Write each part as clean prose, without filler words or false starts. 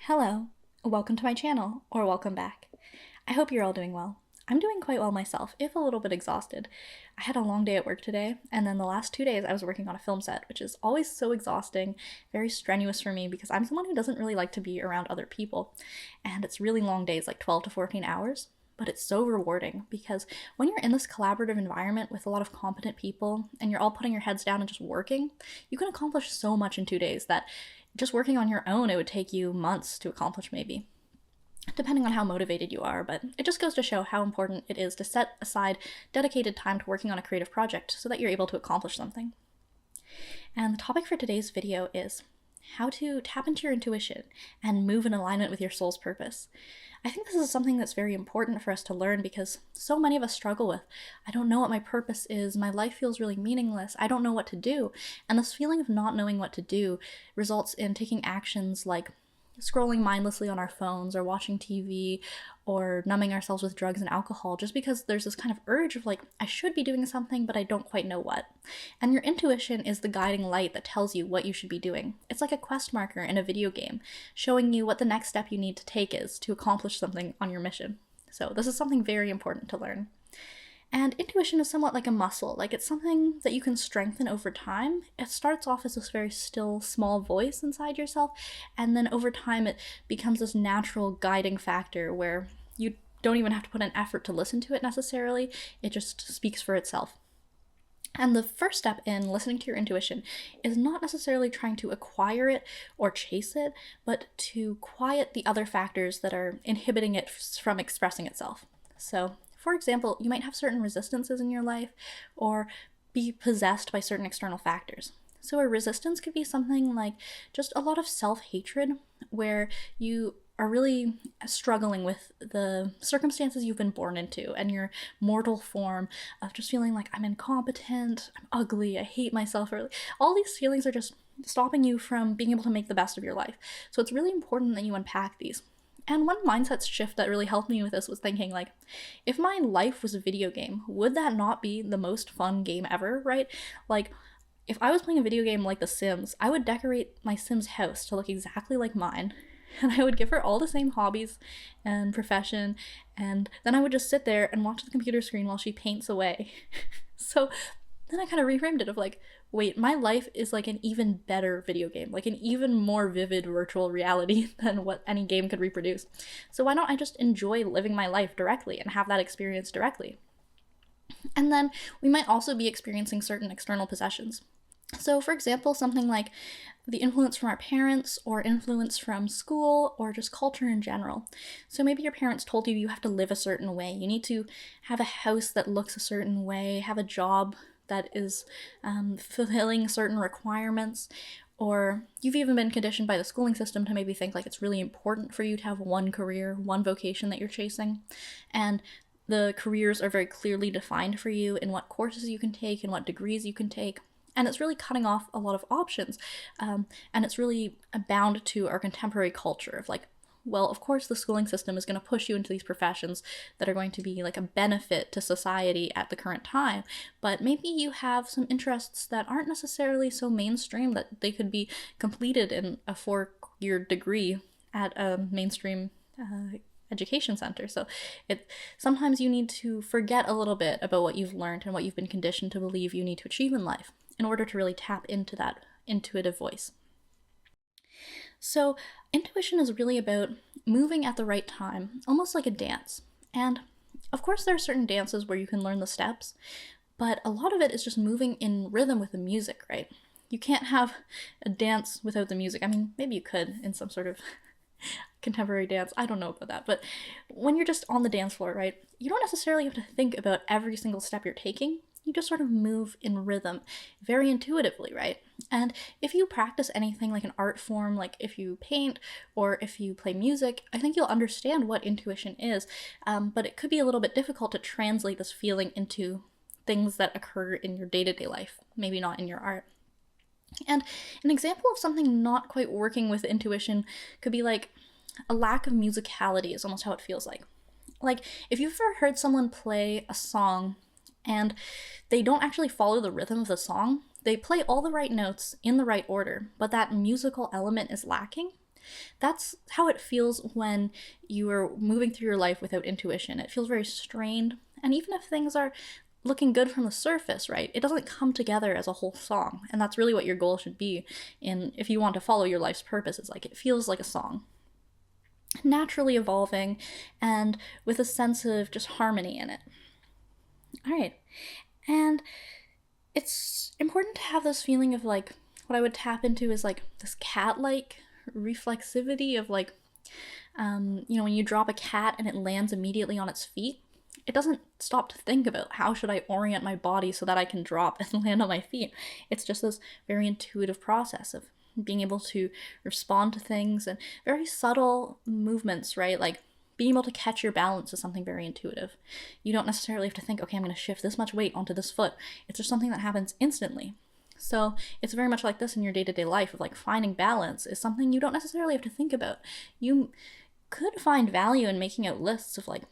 Hello, welcome to my channel, or welcome back. I hope you're all doing well. I'm doing quite well myself, if a little bit exhausted. I had a long day at work today, and then the last 2 days I was working on a film set, which is always so exhausting, very strenuous for me because I'm someone who doesn't really like to be around other people. And it's really long days, like 12 to 14 hours, but it's so rewarding because when you're in this collaborative environment with a lot of competent people and you're all putting your heads down and just working, you can accomplish so much in 2 days that just working on your own, it would take you months to accomplish, maybe, depending on how motivated you are. But it just goes to show how important it is to set aside dedicated time to working on a creative project so that you're able to accomplish something. And the topic for today's video is how to tap into your intuition and move in alignment with your soul's purpose. I think this is something that's very important for us to learn because so many of us struggle with, I don't know what my purpose is, my life feels really meaningless, I don't know what to do. And this feeling of not knowing what to do results in taking actions like scrolling mindlessly on our phones or watching TV or numbing ourselves with drugs and alcohol just because there's this kind of urge of like, I should be doing something, but I don't quite know what. And your intuition is the guiding light that tells you what you should be doing. It's like a quest marker in a video game, showing you what the next step you need to take is to accomplish something on your mission. So this is something very important to learn. And intuition is somewhat like a muscle, like it's something that you can strengthen over time. It starts off as this very still, small voice inside yourself, and then over time it becomes this natural guiding factor where you don't even have to put an effort to listen to it necessarily, it just speaks for itself. And the first step in listening to your intuition is not necessarily trying to acquire it or chase it, but to quiet the other factors that are inhibiting it from expressing itself. So, for example, you might have certain resistances in your life or be possessed by certain external factors. So a resistance could be something like just a lot of self-hatred where you are really struggling with the circumstances you've been born into and your mortal form of just feeling like I'm incompetent, I'm ugly, I hate myself, or all these feelings are just stopping you from being able to make the best of your life. So it's really important that you unpack these. And one mindset shift that really helped me with this was thinking like, if my life was a video game, would that not be the most fun game ever, right? Like, if I was playing a video game like The Sims, I would decorate my Sims house to look exactly like mine, and I would give her all the same hobbies and profession, and then I would just sit there and watch the computer screen while she paints away. So then I kind of reframed it of like, wait, my life is like an even better video game, like an even more vivid virtual reality than what any game could reproduce. So why don't I just enjoy living my life directly and have that experience directly? And then we might also be experiencing certain external possessions. So for example, something like the influence from our parents or influence from school or just culture in general. So maybe your parents told you have to live a certain way. You need to have a house that looks a certain way, have a job that is fulfilling certain requirements, or you've even been conditioned by the schooling system to maybe think like it's really important for you to have one career, one vocation that you're chasing, and the careers are very clearly defined for you in what courses you can take and what degrees you can take. And it's really cutting off a lot of options. And it's really bound to our contemporary culture of like, well, of course the schooling system is going to push you into these professions that are going to be like a benefit to society at the current time, but maybe you have some interests that aren't necessarily so mainstream that they could be completed in a 4-year degree at a mainstream education center. So sometimes you need to forget a little bit about what you've learned and what you've been conditioned to believe you need to achieve in life in order to really tap into that intuitive voice. So intuition is really about moving at the right time, almost like a dance. And of course there are certain dances where you can learn the steps, but a lot of it is just moving in rhythm with the music, right? You can't have a dance without the music. I mean, maybe you could in some sort of contemporary dance, I don't know about that, but when you're just on the dance floor, right, you don't necessarily have to think about every single step you're taking. You just sort of move in rhythm very intuitively, right? And if you practice anything like an art form, like if you paint or if you play music, I think you'll understand what intuition is, but it could be a little bit difficult to translate this feeling into things that occur in your day-to-day life, maybe not in your art. And an example of something not quite working with intuition could be like a lack of musicality is almost how it feels like. Like if you've ever heard someone play a song and they don't actually follow the rhythm of the song, they play all the right notes in the right order, but that musical element is lacking, That's how it feels when you are moving through your life without intuition. It feels very strained. And even if things are looking good from the surface, right, it doesn't come together as a whole song. And that's really what your goal should be. And if you want to follow your life's purpose, it's like it feels like a song, naturally evolving and with a sense of just harmony in it. All right. And it's important to have this feeling of like, what I would tap into is like this cat-like reflexivity of like, when you drop a cat and it lands immediately on its feet, it doesn't stop to think about how should I orient my body so that I can drop and land on my feet. It's just this very intuitive process of being able to respond to things and very subtle movements, right? Like being able to catch your balance is something very intuitive. You don't necessarily have to think, okay, I'm going to shift this much weight onto this foot. It's just something that happens instantly. So it's very much like this in your day-to-day life of like finding balance is something you don't necessarily have to think about. You could find value in making out lists of like,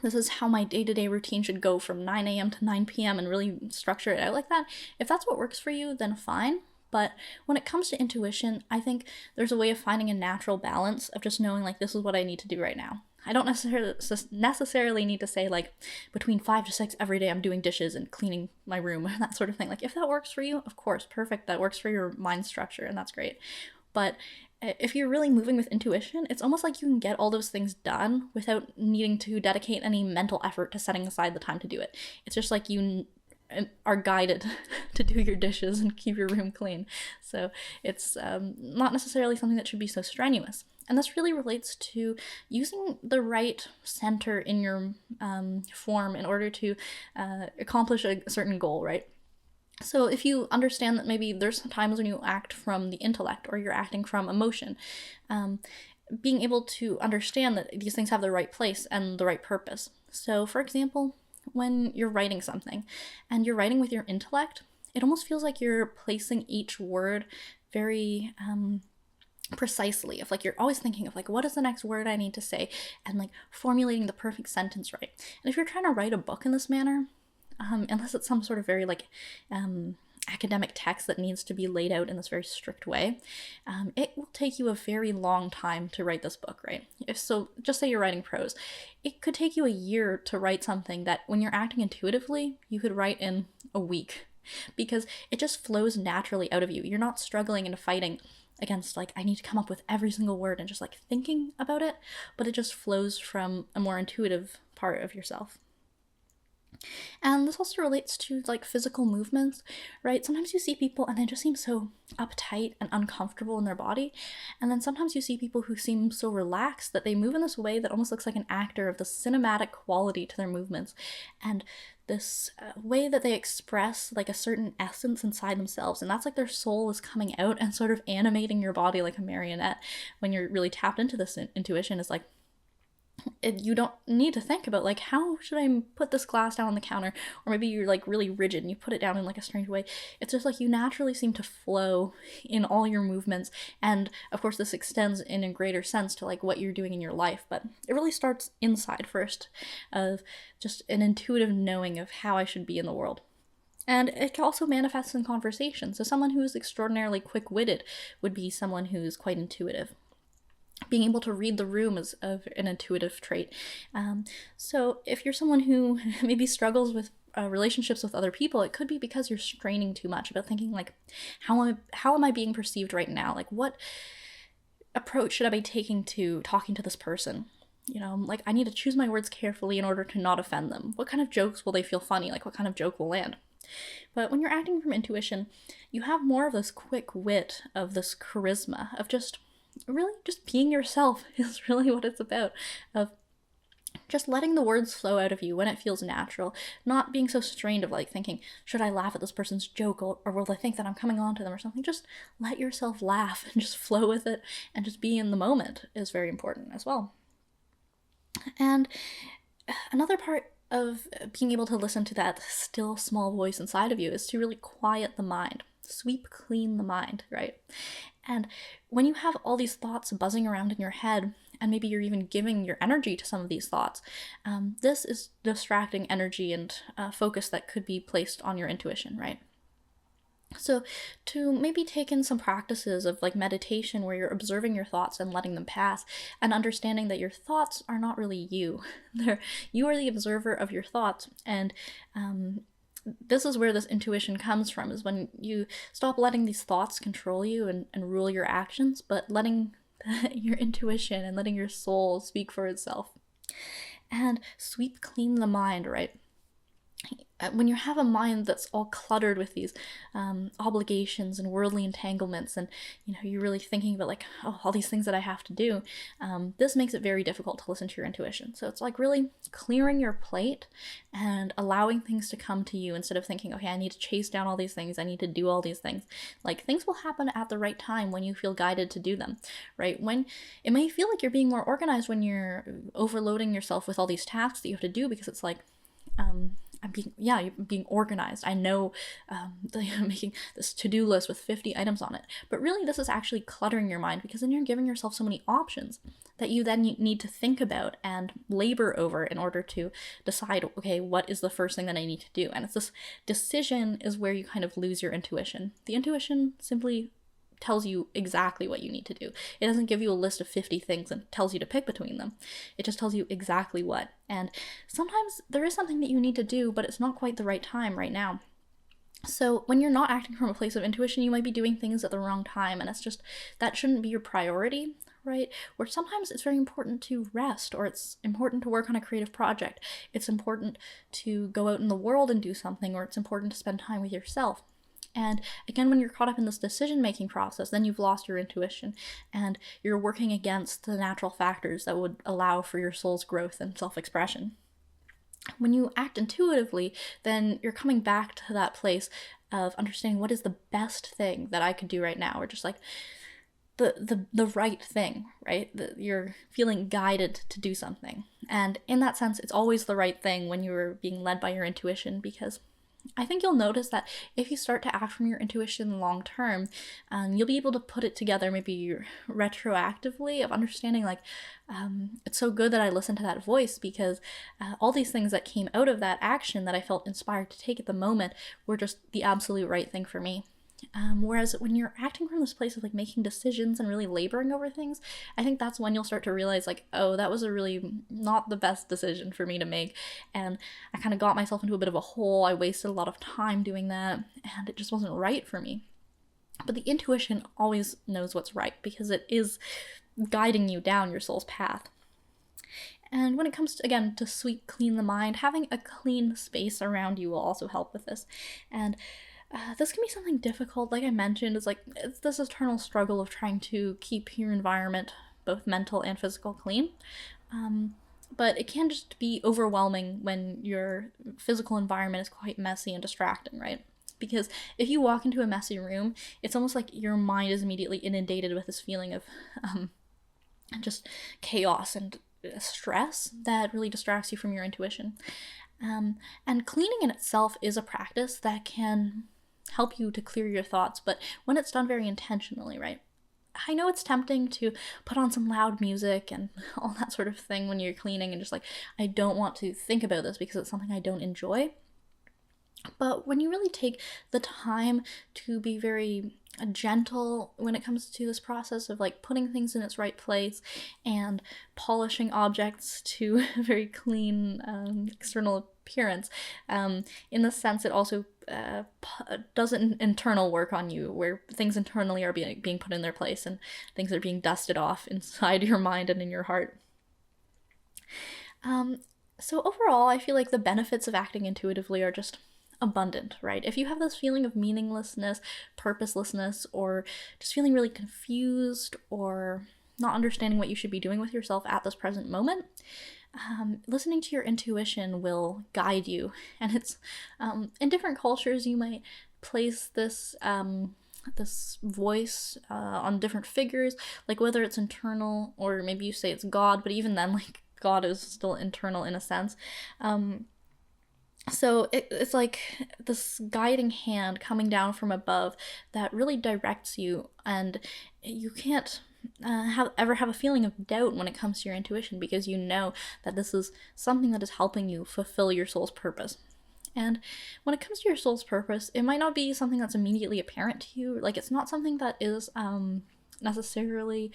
this is how my day-to-day routine should go from 9 a.m. to 9 p.m. and really structure it out like that. If that's what works for you, then fine. But when it comes to intuition, I think there's a way of finding a natural balance of just knowing like, this is what I need to do right now. I don't necessarily need to say like between 5 to 6 every day I'm doing dishes and cleaning my room, that sort of thing. Like if that works for you, of course, perfect. That works for your mind structure and that's great. But if you're really moving with intuition, it's almost like you can get all those things done without needing to dedicate any mental effort to setting aside the time to do it. It's just like you are guided to do your dishes and keep your room clean. So it's not necessarily something that should be so strenuous. And this really relates to using the right center in your form in order to accomplish a certain goal, right? So if you understand that maybe there's times when you act from the intellect or you're acting from emotion, being able to understand that these things have the right place and the right purpose. So for example, when you're writing something and you're writing with your intellect, it almost feels like you're placing each word very precisely, of like you're always thinking of like, what is the next word I need to say, and like formulating the perfect sentence right. And if you're trying to write a book in this manner, unless it's some sort of very like academic text that needs to be laid out in this very strict way, it will take you a very long time to write this book, right? If so, just say you're writing prose, it could take you a year to write something that when you're acting intuitively, you could write in a week, because it just flows naturally out of you. You're not struggling and fighting against like, I need to come up with every single word and just like thinking about it, but it just flows from a more intuitive part of yourself. And this also relates to like physical movements, right? Sometimes you see people and they just seem so uptight and uncomfortable in their body. And then sometimes you see people who seem so relaxed that they move in this way that almost looks like an actor, of the cinematic quality to their movements. And this way that they express like a certain essence inside themselves. And that's like their soul is coming out and sort of animating your body like a marionette. When you're really tapped into this intuition, is like, you don't need to think about like, how should I put this glass down on the counter, or maybe you're like really rigid and you put it down in like a strange way. It's just like you naturally seem to flow in all your movements, and of course this extends in a greater sense to like what you're doing in your life, but it really starts inside first, of just an intuitive knowing of how I should be in the world. And it can also manifest in conversation. So someone who is extraordinarily quick-witted would be someone who's quite intuitive. Being able to read the room is an intuitive trait. So if you're someone who maybe struggles with relationships with other people, it could be because you're straining too much about thinking like, how am I being perceived right now? Like, what approach should I be taking to talking to this person? Like, I need to choose my words carefully in order to not offend them. What kind of jokes will they feel funny? Like, what kind of joke will land? But when you're acting from intuition, you have more of this quick wit, of this charisma, of just really just being yourself is really what it's about, of just letting the words flow out of you when it feels natural, not being so strained of like thinking, should I laugh at this person's joke, or will they think that I'm coming on to them or something? Just let yourself laugh and just flow with it, and just be in the moment is very important as well. And another part of being able to listen to that still small voice inside of you is to really quiet the mind, sweep clean the mind, right? And when you have all these thoughts buzzing around in your head, and maybe you're even giving your energy to some of these thoughts, this is distracting energy and focus that could be placed on your intuition, right? So, to maybe take in some practices of like meditation where you're observing your thoughts and letting them pass, and understanding that your thoughts are not really you. You are the observer of your thoughts. And this is where this intuition comes from, is when you stop letting these thoughts control you and rule your actions, but letting your intuition and letting your soul speak for itself. And sweep clean the mind, right? When you have a mind that's all cluttered with these obligations and worldly entanglements, and you're really thinking about like, oh, all these things that I have to do, this makes it very difficult to listen to your intuition. So it's like really clearing your plate and allowing things to come to you, instead of thinking, okay, I need to chase down all these things, I need to do all these things. Like, things will happen at the right time when you feel guided to do them, right? When it may feel like you're being more organized when you're overloading yourself with all these tasks that you have to do, because it's like, you're being organized. I know making this to-do list with 50 items on it. But really, this is actually cluttering your mind, because then you're giving yourself so many options that you then need to think about and labor over in order to decide, okay, what is the first thing that I need to do? And it's this decision is where you kind of lose your intuition. The intuition simply tells you exactly what you need to do. It doesn't give you a list of 50 things and tells you to pick between them. It just tells you exactly what. And sometimes there is something that you need to do, but it's not quite the right time right now. So when you're not acting from a place of intuition, you might be doing things at the wrong time, and it's just, that shouldn't be your priority, right? Or sometimes it's very important to rest, or it's important to work on a creative project. It's important to go out in the world and do something, or it's important to spend time with yourself. And again, when you're caught up in this decision-making process, then you've lost your intuition, and you're working against the natural factors that would allow for your soul's growth and self-expression. When you act intuitively, then you're coming back to that place of understanding what is the best thing that I could do right now, or just like the right thing, right? You're feeling guided to do something. And in that sense, it's always the right thing when you're being led by your intuition, because I think you'll notice that if you start to act from your intuition long term, you'll be able to put it together maybe retroactively, of understanding like, it's so good that I listened to that voice, because all these things that came out of that action that I felt inspired to take at the moment were just the absolute right thing for me. Whereas when you're acting from this place of like making decisions and really laboring over things, I think that's when you'll start to realize like, oh, that was a really not the best decision for me to make, and I kind of got myself into a bit of a hole. I wasted a lot of time doing that, and it just wasn't right for me. But the intuition always knows what's right, because it is guiding you down your soul's path. And when it comes to, again, to sweep clean the mind, having a clean space around you will also help with this. And this can be something difficult, like I mentioned. It's this eternal struggle of trying to keep your environment, both mental and physical, clean. But it can just be overwhelming when your physical environment is quite messy and distracting, right? Because if you walk into a messy room, it's almost like your mind is immediately inundated with this feeling of just chaos and stress that really distracts you from your intuition. And cleaning in itself is a practice that can help you to clear your thoughts, but when it's done very intentionally, right? I know it's tempting to put on some loud music and all that sort of thing when you're cleaning, and just like, I don't want to think about this because it's something I don't enjoy. But when you really take the time to be very gentle when it comes to this process of like putting things in its right place and polishing objects to a very clean external appearance, in the sense it also does an internal work on you, where things internally are being put in their place and things are being dusted off inside your mind and in your heart. So overall, I feel like the benefits of acting intuitively are just abundant, right? If you have this feeling of meaninglessness, purposelessness, or just feeling really confused or not understanding what you should be doing with yourself at this present moment, listening to your intuition will guide you. And it's in different cultures you might place this this voice on different figures, like whether it's internal or maybe you say it's God, but even then, like, God is still internal in a sense. So it's like this guiding hand coming down from above that really directs you, and you can't ever have a feeling of doubt when it comes to your intuition, because you know that this is something that is helping you fulfill your soul's purpose. And when it comes to your soul's purpose, it might not be something that's immediately apparent to you. Like, it's not something that is necessarily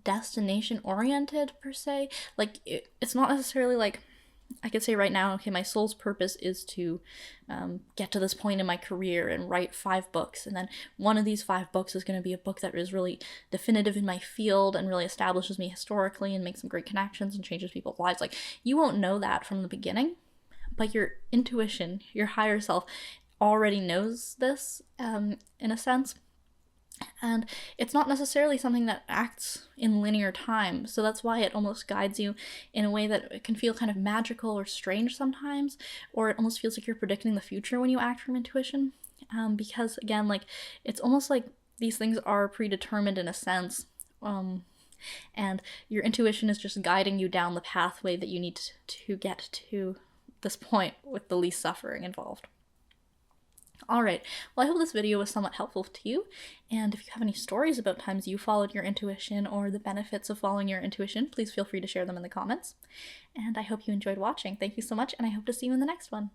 destination oriented per se. Like, it's not necessarily like, I could say right now, okay, my soul's purpose is to get to this point in my career and write 5 books. And then one of these 5 books is going to be a book that is really definitive in my field and really establishes me historically and makes some great connections and changes people's lives. Like, you won't know that from the beginning, but your intuition, your higher self, already knows this in a sense. And it's not necessarily something that acts in linear time, so that's why it almost guides you in a way that it can feel kind of magical or strange sometimes, or it almost feels like you're predicting the future when you act from intuition. Because again, like, it's almost like these things are predetermined in a sense, and your intuition is just guiding you down the pathway that you need to get to this point with the least suffering involved. Alright, well, I hope this video was somewhat helpful to you, and if you have any stories about times you followed your intuition or the benefits of following your intuition, please feel free to share them in the comments. And I hope you enjoyed watching. Thank you so much, and I hope to see you in the next one.